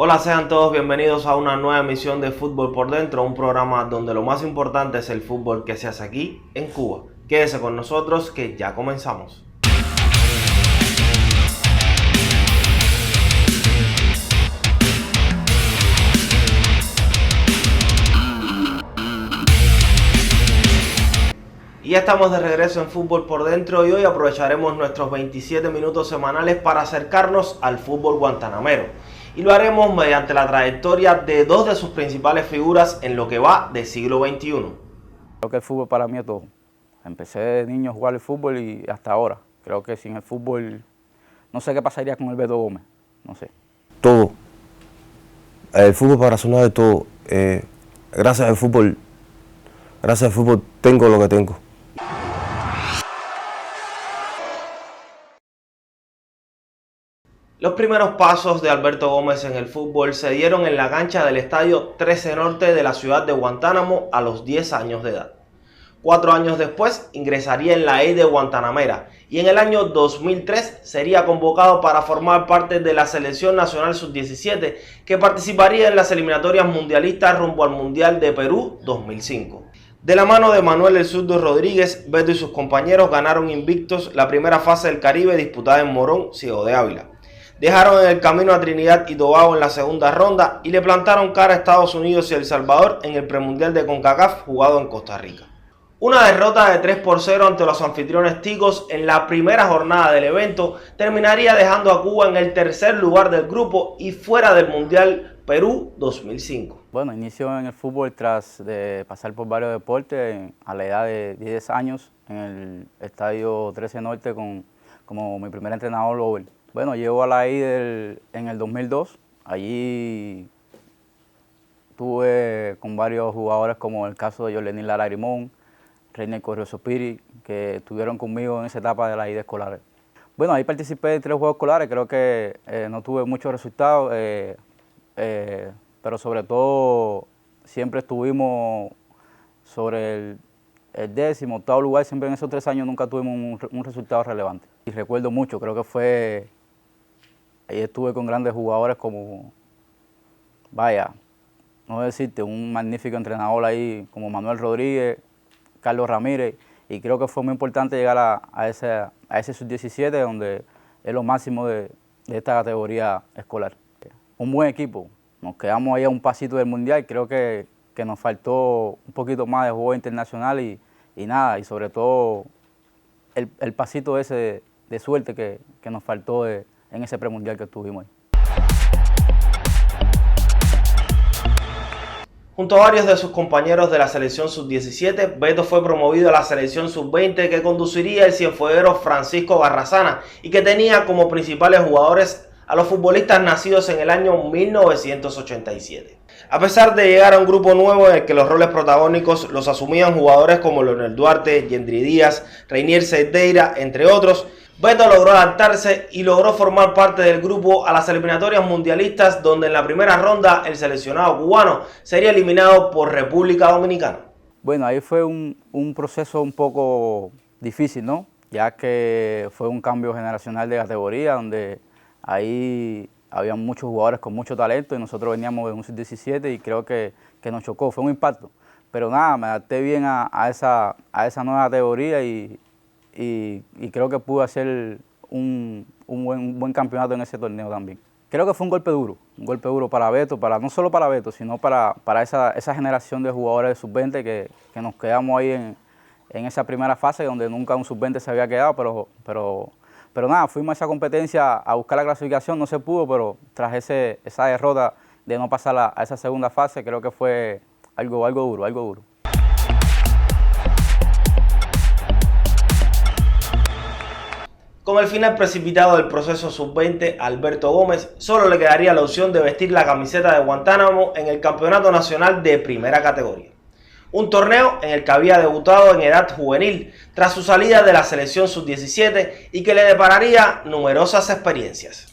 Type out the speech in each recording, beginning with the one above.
Hola, sean todos bienvenidos a una nueva emisión de Fútbol por Dentro, un programa donde lo más importante es el fútbol que se hace aquí en Cuba. Quédese con nosotros que ya comenzamos. Y ya estamos de regreso en Fútbol por Dentro y hoy aprovecharemos nuestros 27 minutos semanales para acercarnos al fútbol guantanamero. Y lo haremos mediante la trayectoria de dos de sus principales figuras en lo que va del siglo XXI. Creo que el fútbol para mí es todo. Empecé de niño a jugar el fútbol y hasta ahora. Creo que sin el fútbol, no sé qué pasaría con el Beto Gómez, no sé. Todo. El fútbol para sonar de todo. Gracias al fútbol tengo lo que tengo. Los primeros pasos de Alberto Gómez en el fútbol se dieron en la cancha del Estadio 13 Norte de la ciudad de Guantánamo a los 10 años de edad. 4 años después ingresaría en la E de Guantanamera y en el año 2003 sería convocado para formar parte de la Selección Nacional Sub-17 que participaría en las eliminatorias mundialistas rumbo al Mundial de Perú 2005. De la mano de Manuel El Zurdo Rodríguez, Beto y sus compañeros ganaron invictos la primera fase del Caribe disputada en Morón, Ciego de Ávila. Dejaron en el camino a Trinidad y Tobago en la segunda ronda y le plantaron cara a Estados Unidos y El Salvador en el premundial de CONCACAF jugado en Costa Rica. Una derrota de 3-0 ante los anfitriones ticos en la primera jornada del evento terminaría dejando a Cuba en el tercer lugar del grupo y fuera del Mundial Perú 2005. Bueno, inicio en el fútbol tras de pasar por varios deportes a la edad de 10 años en el Estadio 13 Norte como mi primer entrenador over. Bueno, llego a la I en el 2002, allí tuve con varios jugadores como el caso de Yorlenín Lara Grimón, Reiner Corrioso Piri, que estuvieron conmigo en esa etapa de la I de escolares. Bueno, ahí participé en 3 juegos escolares, creo que no tuve muchos resultados, pero sobre todo siempre estuvimos sobre el 10º, 8º lugar, siempre en esos 3 años nunca tuvimos un resultado relevante. Y recuerdo mucho, creo que fue... Ahí estuve con grandes jugadores como, no decirte, un magnífico entrenador ahí como Manuel Rodríguez, Carlos Ramírez, y creo que fue muy importante llegar a ese sub-17 donde es lo máximo de esta categoría escolar. Un buen equipo, nos quedamos ahí a un pasito del Mundial, creo que nos faltó un poquito más de juego internacional y nada, y sobre todo el pasito ese de suerte que nos faltó en ese premundial que estuvimos ahí. Junto a varios de sus compañeros de la selección sub-17, Beto fue promovido a la selección sub-20 que conduciría el cienfueguero Francisco Barrazana y que tenía como principales jugadores a los futbolistas nacidos en el año 1987. A pesar de llegar a un grupo nuevo en el que los roles protagónicos los asumían jugadores como Leonel Duarte, Yendri Díaz, Reinier Cerdeira, entre otros, Beto logró adaptarse y logró formar parte del grupo a las eliminatorias mundialistas donde en la primera ronda el seleccionado cubano sería eliminado por República Dominicana. Bueno, ahí fue un proceso un poco difícil, ¿no? Ya que fue un cambio generacional de categoría donde ahí había muchos jugadores con mucho talento y nosotros veníamos de un sub-17 y creo que nos chocó, fue un impacto. Pero nada, me adapté bien a esa nueva categoría y creo que pude hacer un buen campeonato en ese torneo también. Creo que fue un golpe duro para Beto, no solo para Beto, sino para esa generación de jugadores de sub-20 que nos quedamos ahí en esa primera fase donde nunca un sub-20 se había quedado, pero nada, fuimos a esa competencia a buscar la clasificación, no se pudo, pero tras esa derrota de no pasar a esa segunda fase, creo que fue algo duro. Con el final precipitado del proceso sub-20, a Alberto Gómez solo le quedaría la opción de vestir la camiseta de Guantánamo en el Campeonato Nacional de Primera Categoría. Un torneo en el que había debutado en edad juvenil tras su salida de la selección sub-17 y que le depararía numerosas experiencias.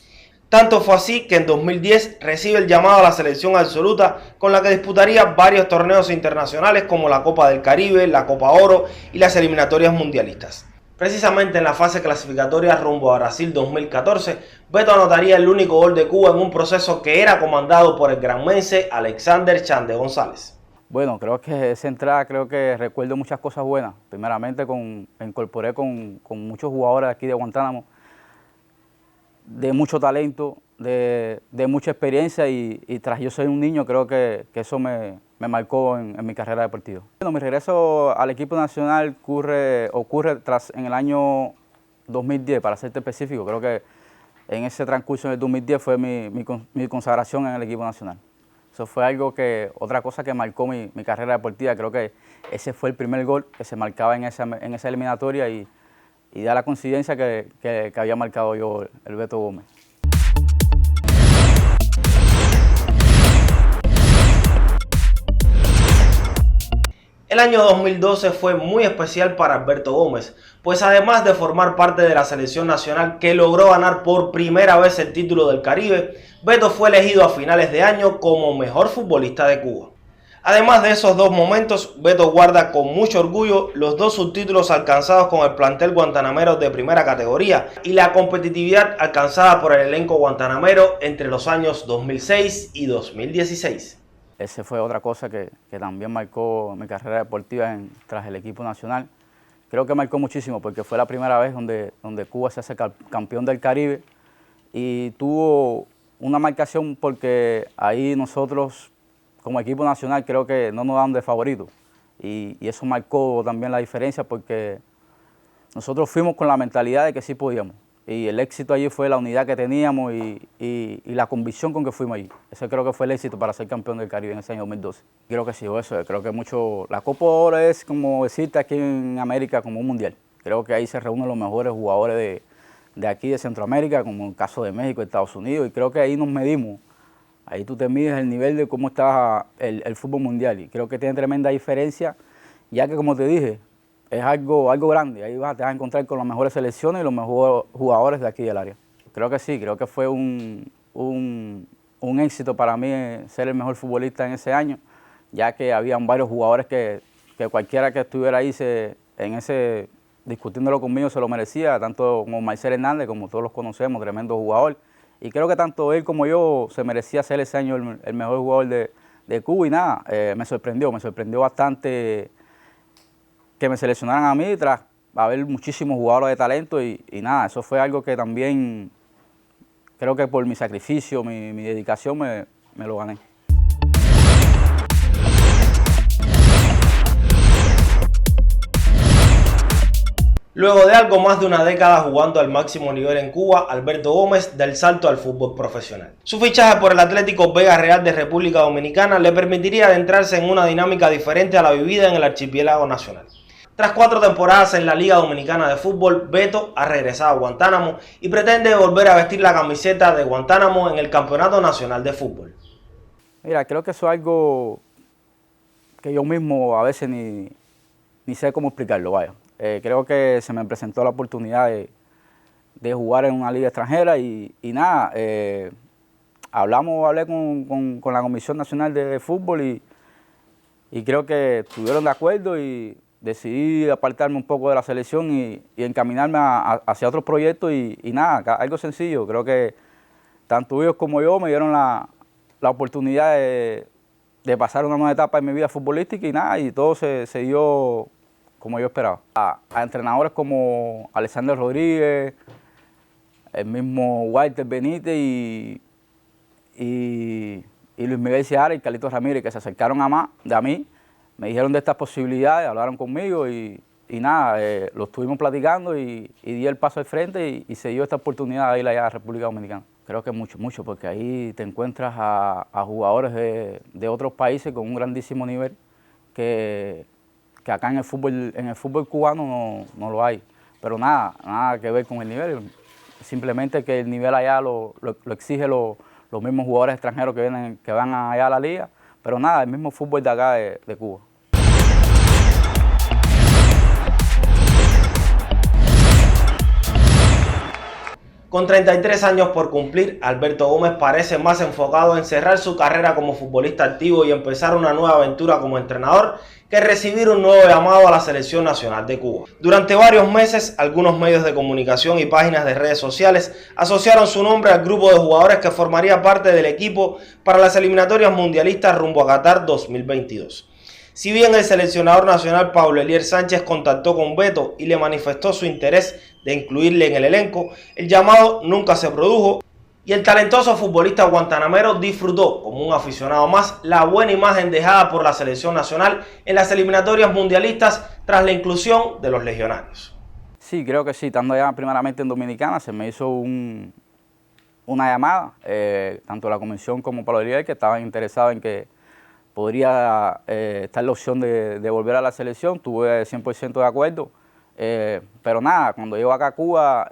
Tanto fue así que en 2010 recibe el llamado a la selección absoluta con la que disputaría varios torneos internacionales como la Copa del Caribe, la Copa Oro y las eliminatorias mundialistas. Precisamente en la fase clasificatoria rumbo a Brasil 2014, Beto anotaría el único gol de Cuba en un proceso que era comandado por el granmense Alexander Chande González. Bueno, creo que esa entrada, creo que recuerdo muchas cosas buenas. Primeramente me incorporé con muchos jugadores aquí de Guantánamo, de mucho talento, de mucha experiencia y tras yo ser un niño, creo que eso me marcó en mi carrera deportiva. Bueno, mi regreso al equipo nacional ocurre en el año 2010, para serte específico. Creo que en ese transcurso del 2010 fue mi consagración en el equipo nacional. Eso fue otra cosa que marcó mi carrera deportiva. Creo que ese fue el primer gol que se marcaba en esa eliminatoria y da la coincidencia que había marcado yo, el Beto Gómez. El año 2012 fue muy especial para Alberto Gómez, pues además de formar parte de la selección nacional que logró ganar por primera vez el título del Caribe, Beto fue elegido a finales de año como mejor futbolista de Cuba. Además de esos dos momentos, Beto guarda con mucho orgullo los dos subtítulos alcanzados con el plantel guantanamero de primera categoría y la competitividad alcanzada por el elenco guantanamero entre los años 2006 y 2016. Esa fue otra cosa que también marcó mi carrera deportiva tras el equipo nacional. Creo que marcó muchísimo porque fue la primera vez donde Cuba se hace campeón del Caribe y tuvo una marcación porque ahí nosotros como equipo nacional creo que no nos dan de favorito y eso marcó también la diferencia porque nosotros fuimos con la mentalidad de que sí podíamos. Y el éxito allí fue la unidad que teníamos y la convicción con que fuimos allí. Ese creo que fue el éxito para ser campeón del Caribe en ese año 2012. Creo que sí, creo que mucho. La Copa Oro es como decirte aquí en América como un mundial. Creo que ahí se reúnen los mejores jugadores de aquí, de Centroamérica, como en el caso de México, Estados Unidos, y creo que ahí nos medimos. Ahí tú te mides el nivel de cómo está el fútbol mundial. Y creo que tiene tremenda diferencia, ya que como te dije, es algo grande, ahí te vas a encontrar con las mejores selecciones y los mejores jugadores de aquí del área. Creo que sí, creo que fue un éxito para mí ser el mejor futbolista en ese año, ya que habían varios jugadores que cualquiera que estuviera ahí discutiéndolo conmigo se lo merecía, tanto como Marcel Hernández, como todos los conocemos, tremendo jugador. Y creo que tanto él como yo se merecía ser ese año el mejor jugador de Cuba y nada, me sorprendió bastante que me seleccionaran a mí tras haber muchísimos jugadores de talento y nada, eso fue algo que también creo que por mi sacrificio, mi dedicación me lo gané. Luego de algo más de una década jugando al máximo nivel en Cuba, Alberto Gómez da el salto al fútbol profesional. Su fichaje por el Atlético Vega Real de República Dominicana le permitiría adentrarse en una dinámica diferente a la vivida en el archipiélago nacional. Tras 4 temporadas en la Liga Dominicana de Fútbol, Beto ha regresado a Guantánamo y pretende volver a vestir la camiseta de Guantánamo en el Campeonato Nacional de Fútbol. Mira, creo que eso es algo que yo mismo a veces ni sé cómo explicarlo, vaya. Creo que se me presentó la oportunidad de jugar en una liga extranjera y nada, hablé con la Comisión Nacional de Fútbol y creo que estuvieron de acuerdo y decidí apartarme un poco de la selección y encaminarme hacia otros proyectos y nada, algo sencillo. Creo que tanto ellos como yo me dieron la oportunidad de pasar una nueva etapa en mi vida futbolística y nada, y todo se dio como yo esperaba. A entrenadores como Alexander Rodríguez, el mismo Walter Benítez y Luis Miguel Seara y Carlitos Ramírez, que se acercaron a mí, me dijeron de estas posibilidades, hablaron conmigo y nada, lo estuvimos platicando y di el paso al frente y se dio esta oportunidad de ir allá a la República Dominicana. Creo que mucho, porque ahí te encuentras a jugadores de otros países con un grandísimo nivel que acá en el fútbol cubano no lo hay. Pero nada que ver con el nivel, simplemente que el nivel allá lo exige los mismos jugadores extranjeros que van allá a la liga, pero nada, el mismo fútbol de acá de Cuba. Con 33 años por cumplir, Alberto Gómez parece más enfocado en cerrar su carrera como futbolista activo y empezar una nueva aventura como entrenador que recibir un nuevo llamado a la Selección Nacional de Cuba. Durante varios meses, algunos medios de comunicación y páginas de redes sociales asociaron su nombre al grupo de jugadores que formaría parte del equipo para las eliminatorias mundialistas rumbo a Qatar 2022. Si bien el seleccionador nacional Pablo Elier Sánchez contactó con Beto y le manifestó su interés de incluirle en el elenco, el llamado nunca se produjo y el talentoso futbolista guantanamero disfrutó, como un aficionado más, la buena imagen dejada por la selección nacional en las eliminatorias mundialistas tras la inclusión de los legionarios. Sí, creo que sí. Estando allá primeramente en Dominicana, se me hizo una llamada, tanto la comisión como Pablo Elier, que estaban interesados en que podría estar la opción de volver a la selección. Tuve 100% de acuerdo. Pero nada, cuando llego acá a Cuba,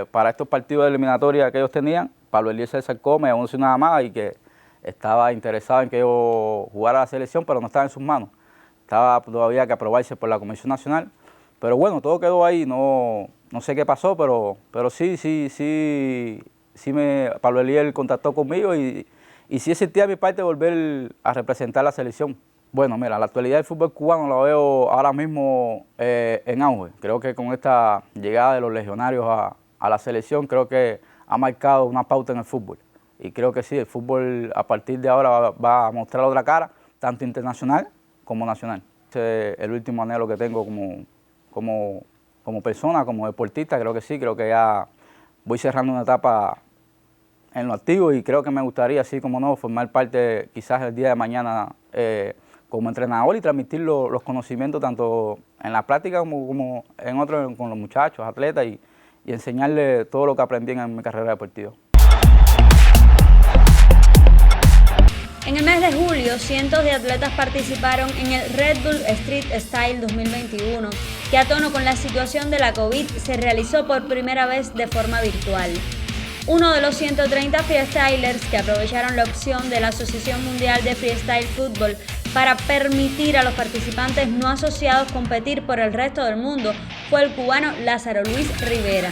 para estos partidos de eliminatoria que ellos tenían, Pablo Elier se acercó, me anunció una llamada y que estaba interesado en que yo jugara a la selección, pero no estaba en sus manos. Estaba todavía que aprobarse por la Comisión Nacional. Pero bueno, todo quedó ahí, no sé qué pasó, pero sí Pablo Elier contactó conmigo y sí sentía a mi parte volver a representar la selección. Bueno, mira, la actualidad del fútbol cubano la veo ahora mismo en auge. Creo que con esta llegada de los legionarios a la selección, creo que ha marcado una pauta en el fútbol. Y creo que sí, el fútbol a partir de ahora va a mostrar otra cara, tanto internacional como nacional. Ese es el último anhelo que tengo como persona, como deportista. Creo que sí, creo que ya voy cerrando una etapa en lo activo y creo que me gustaría, así como no, formar parte quizás el día de mañana como entrenador y transmitir los conocimientos tanto en la práctica como en otros, con los muchachos, atletas y enseñarles todo lo que aprendí en mi carrera deportiva. En el mes de julio, cientos de atletas participaron en el Red Bull Street Style 2021, que a tono con la situación de la COVID se realizó por primera vez de forma virtual. Uno de los 130 freestylers que aprovecharon la opción de la Asociación Mundial de Freestyle Fútbol para permitir a los participantes no asociados competir por el resto del mundo fue el cubano Lázaro Luis Rivera.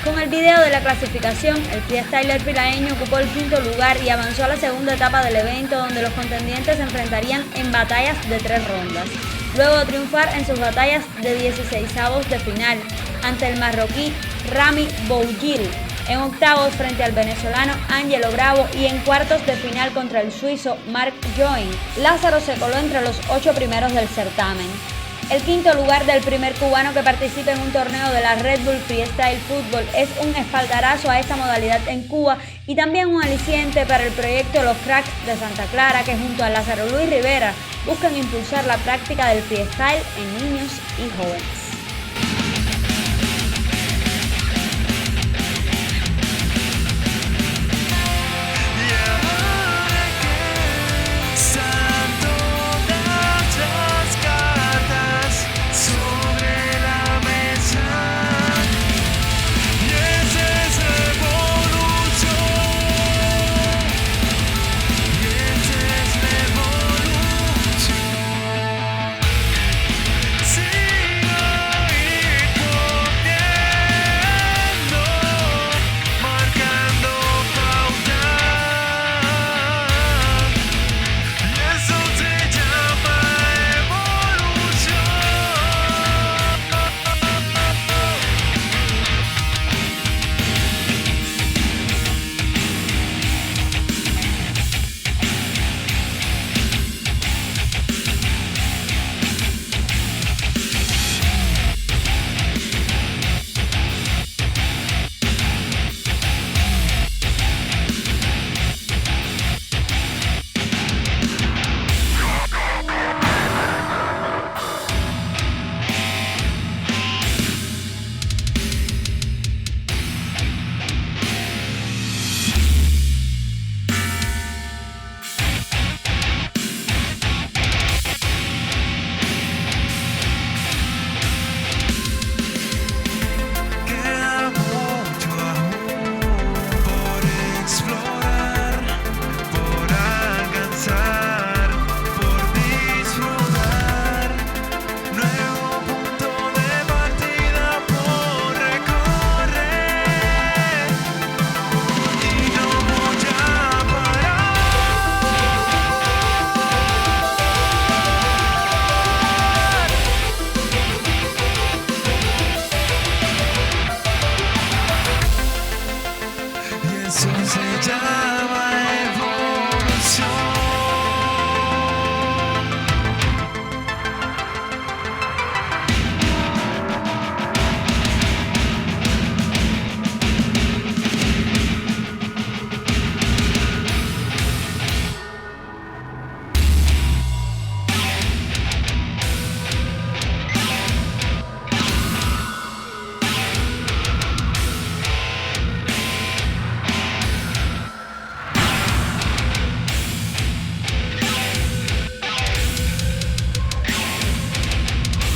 Con el video de la clasificación, el freestyler pilaeño ocupó el 5º lugar y avanzó a la segunda etapa del evento, donde los contendientes se enfrentarían en batallas de 3 rondas. Luego de triunfar en sus batallas de 16avos de final ante el marroquí Rami Boujil, en octavos frente al venezolano Ángelo Bravo y en cuartos de final contra el suizo Marc Join, Lázaro se coló entre los 8 primeros del certamen. El 5º lugar del primer cubano que participa en un torneo de la Red Bull Freestyle Fútbol es un espaldarazo a esta modalidad en Cuba y también un aliciente para el proyecto Los Cracks de Santa Clara, que junto a Lázaro Luis Rivera buscan impulsar la práctica del freestyle en niños y jóvenes.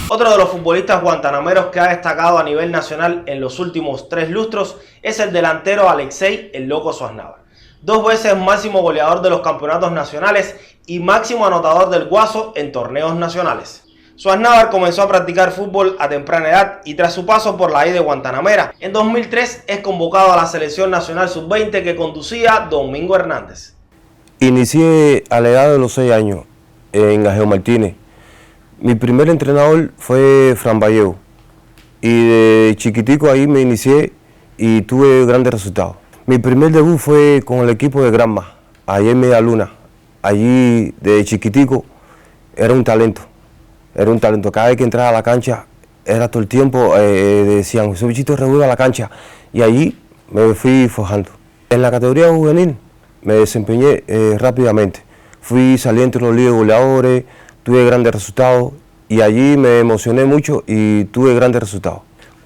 Otro de los futbolistas guantanameros que ha destacado a nivel nacional en los últimos 3 lustros es el delantero Alexei "El Loco" Suaznávar, 2 veces máximo goleador de los campeonatos nacionales y máximo anotador del Guaso en torneos nacionales. Suaznávar comenzó a practicar fútbol a temprana edad y tras su paso por la I de Guantanamera, en 2003 es convocado a la selección nacional sub-20 que conducía Domingo Hernández. Inicié a la edad de los 6 años en Ageo Martínez. Mi primer entrenador fue Fran Vallejo y de chiquitico ahí me inicié y tuve grandes resultados. Mi primer debut fue con el equipo de Granma, allá en Media Luna. Allí de chiquitico era un talento. Cada vez que entraba a la cancha, era todo el tiempo, decían, ese bichito revuelve a la cancha. Y allí me fui forjando. En la categoría juvenil me desempeñé rápidamente. Fui saliente en los líderes goleadores, tuve grandes resultados y allí me emocioné mucho y tuve grandes resultados.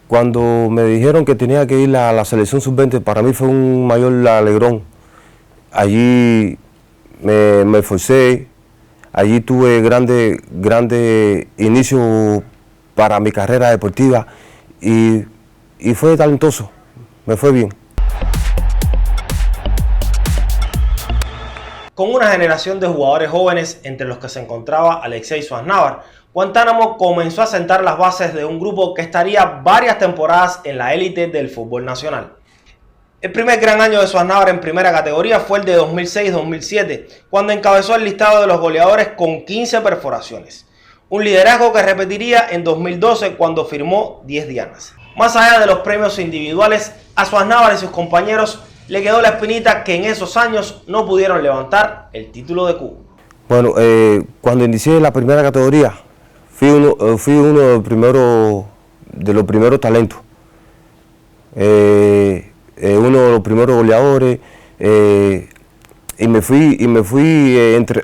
Cuando me dijeron que tenía que ir a la selección sub-20, para mí fue un mayor alegrón. Allí me esforcé. Allí tuve grandes inicios para mi carrera deportiva y fue talentoso, me fue bien. Con una generación de jugadores jóvenes entre los que se encontraba Alexei Suaznávar, Guantánamo comenzó a sentar las bases de un grupo que estaría varias temporadas en la élite del fútbol nacional. El primer gran año de Suaznávar en primera categoría fue el de 2006-2007, cuando encabezó el listado de los goleadores con 15 perforaciones. Un liderazgo que repetiría en 2012 cuando firmó 10 dianas. Más allá de los premios individuales, a Suaznávar y sus compañeros le quedó la espinita que en esos años no pudieron levantar el título de Cuba. Bueno, cuando inicié la primera categoría, fui uno de los primeros talentos. Uno de los primeros goleadores y me fui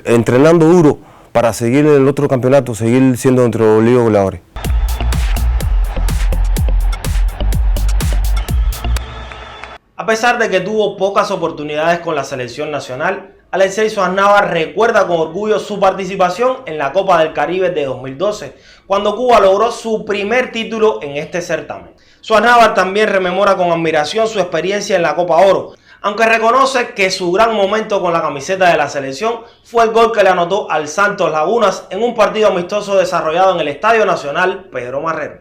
entrenando duro para seguir en el otro campeonato, seguir siendo entre los líderes goleadores. A pesar de que tuvo pocas oportunidades con la selección nacional, Alexei Suaznávar recuerda con orgullo su participación en la Copa del Caribe de 2012, cuando Cuba logró su primer título en este certamen. Suaznávar también rememora con admiración su experiencia en la Copa Oro, aunque reconoce que su gran momento con la camiseta de la selección fue el gol que le anotó al Santos Lagunas en un partido amistoso desarrollado en el Estadio Nacional Pedro Marrero.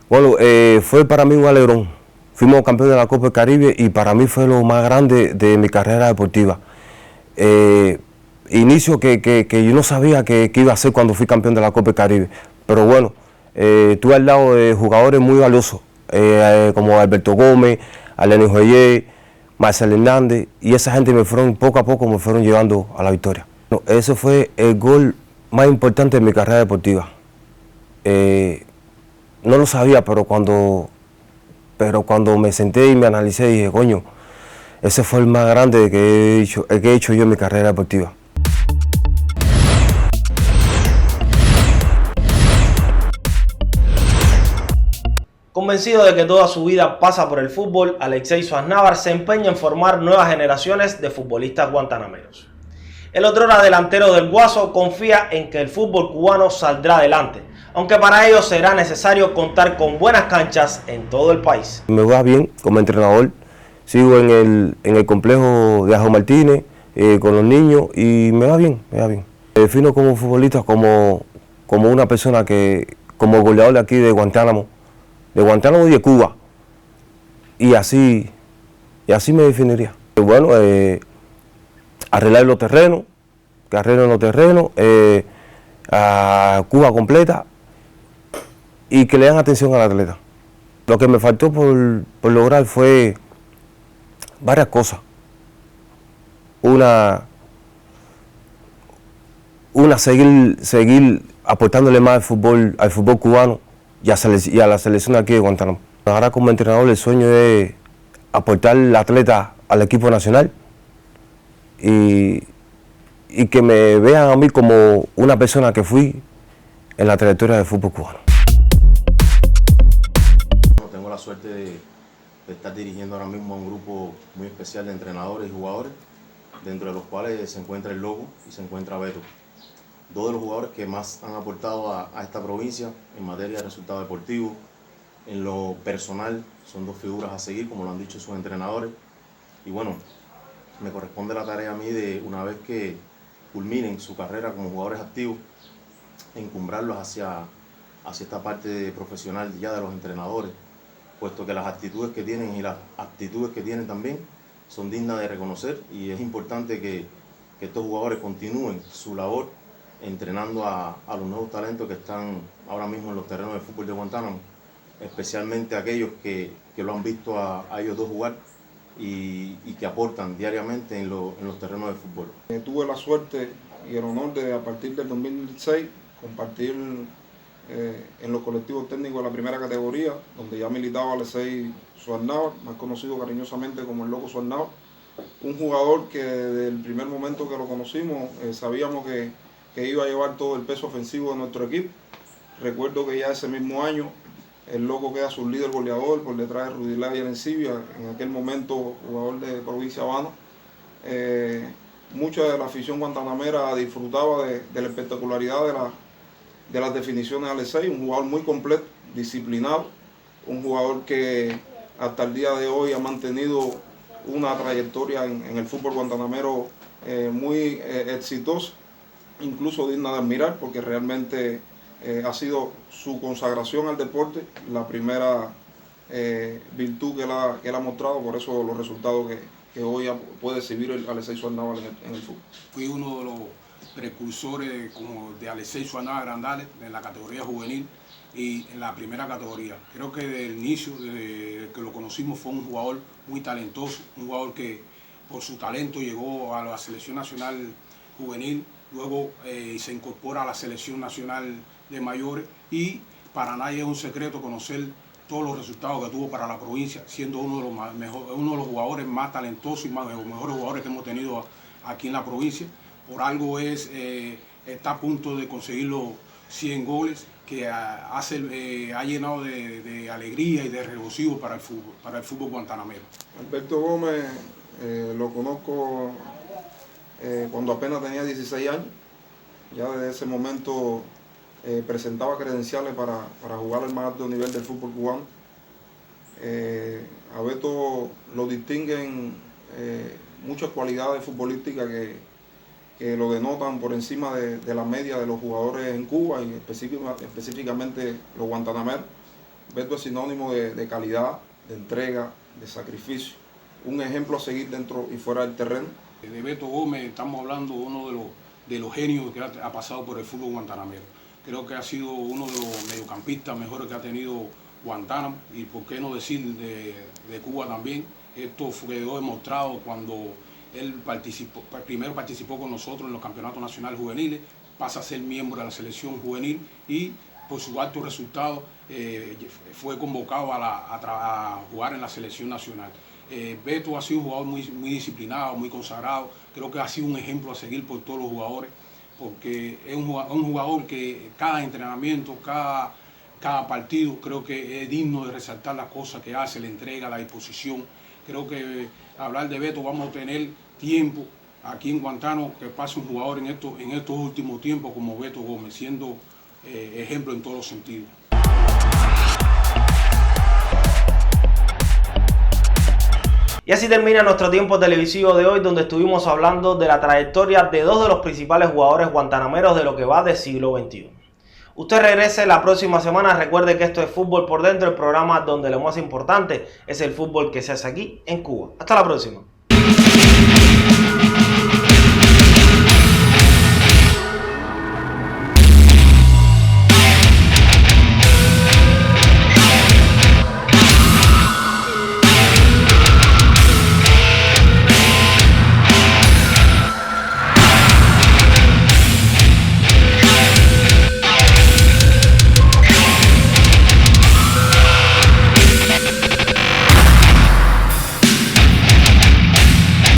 Bueno, fue para mí un alegrón. Fuimos campeones de la Copa del Caribe y para mí fue lo más grande de mi carrera deportiva. Inicio que yo no sabía que iba a ser cuando fui campeón de la Copa del Caribe, pero bueno, estuve al lado de jugadores muy valiosos, como Alberto Gómez, Alenín Joyé, Marcel Hernández, y esa gente poco a poco me fueron llevando a la victoria. Ese fue el gol más importante de mi carrera deportiva. No lo sabía, pero cuando me senté y me analicé, dije, coño, ese fue el más grande que he hecho yo en mi carrera deportiva. Convencido de que toda su vida pasa por el fútbol, Alexei Suaznávar se empeña en formar nuevas generaciones de futbolistas guantanameros. El otrora delantero del Guaso confía en que el fútbol cubano saldrá adelante, aunque para ello será necesario contar con buenas canchas en todo el país. Me va bien como entrenador, sigo en el complejo de Ageo Martínez con los niños y me va bien, me va bien. Me defino como futbolista como una persona como goleador de aquí de Guantánamo y de Cuba, y así me definiría. Bueno, arreglar los terrenos, que arreglen los terrenos, a Cuba completa y que le den atención al atleta. Lo que me faltó por lograr fue varias cosas. Una seguir aportándole más al fútbol cubano y a la selección aquí de Guantánamo. Ahora como entrenador el sueño es aportar al atleta al equipo nacional y que me vean a mí como una persona que fui en la trayectoria del fútbol cubano. Tengo la suerte de estar dirigiendo ahora mismo a un grupo muy especial de entrenadores y jugadores, dentro de los cuales se encuentra el Loco y se encuentra Beto. dos de los jugadores que más han aportado a esta provincia en materia de resultados deportivos. En lo personal, son dos figuras a seguir, como lo han dicho sus entrenadores. Y bueno, me corresponde la tarea a mí de, una vez que culminen su carrera como jugadores activos, encumbrarlos hacia esta parte profesional ya de los entrenadores, puesto que las actitudes que tienen y las aptitudes que tienen también son dignas de reconocer, y es importante que estos jugadores continúen su labor entrenando a los nuevos talentos que están ahora mismo en los terrenos de fútbol de Guantánamo, especialmente aquellos que lo han visto a ellos dos jugar y que aportan diariamente en los terrenos de fútbol. Tuve la suerte y el honor de, a partir del 2006, compartir en los colectivos técnicos de la primera categoría, donde ya militaba Alexei Suarnauer, más conocido cariñosamente como el Loco Suarnauer, un jugador que desde el primer momento que lo conocimos sabíamos que iba a llevar todo el peso ofensivo de nuestro equipo. Recuerdo que ya ese mismo año el Loco queda su líder goleador por detrás de Rudilay y Erencibia, en aquel momento jugador de Provincia Habana. Mucha de la afición guantanamera disfrutaba de la espectacularidad de las definiciones de Alexei, un jugador muy completo, disciplinado, un jugador que hasta el día de hoy ha mantenido una trayectoria en el fútbol guantanamero muy exitosa, incluso digna de admirar, porque realmente ha sido su consagración al deporte la primera virtud que él ha mostrado, por eso los resultados que hoy puede exhibir el Alexei Suarnauer en el fútbol. Fui uno de los precursores de Alexei Suarnauer Grandales en la categoría juvenil y en la primera categoría. Creo que desde el inicio, desde que lo conocimos, fue un jugador muy talentoso, un jugador que por su talento llegó a la selección nacional juvenil, luego se incorpora a la selección nacional de mayores, y para nadie es un secreto conocer todos los resultados que tuvo para la provincia, siendo uno de los jugadores más talentosos y los mejores jugadores que hemos tenido aquí en la provincia. Por algo está a punto de conseguir los 100 goles, que ha llenado de alegría y de regocijo para el fútbol guantanamero. Alberto Gómez lo conozco cuando apenas tenía 16 años. Ya desde ese momento presentaba credenciales para jugar al más alto nivel del fútbol cubano. A Beto lo distinguen muchas cualidades futbolísticas que lo denotan por encima de la media de los jugadores en Cuba y específicamente los guantanameros. Beto es sinónimo de calidad, de entrega, de sacrificio, un ejemplo a seguir dentro y fuera del terreno. De Beto Gómez estamos hablando de uno de los genios que ha pasado por el fútbol guantanamero. Creo que ha sido uno de los mediocampistas mejores que ha tenido Guantánamo, y por qué no decir de Cuba también. Esto quedó demostrado cuando él primero participó con nosotros en los campeonatos nacionales juveniles, pasa a ser miembro de la selección juvenil y por su alto resultado fue convocado a jugar en la selección nacional. Beto ha sido un jugador muy disciplinado, muy consagrado. Creo que ha sido un ejemplo a seguir por todos los jugadores, porque es un jugador que cada entrenamiento, cada partido, creo que es digno de resaltar las cosas que hace, la entrega, la disposición. Creo que hablar de Beto vamos a tener tiempo aquí en Guantánamo que pase un jugador en estos últimos tiempos como Beto Gómez, siendo ejemplo en todos los sentidos. Y así termina nuestro tiempo televisivo de hoy, donde estuvimos hablando de la trayectoria de dos de los principales jugadores guantanameros de lo que va del siglo XXI. Usted regrese la próxima semana. Recuerde que esto es Fútbol por Dentro, el programa donde lo más importante es el fútbol que se hace aquí en Cuba. Hasta la próxima.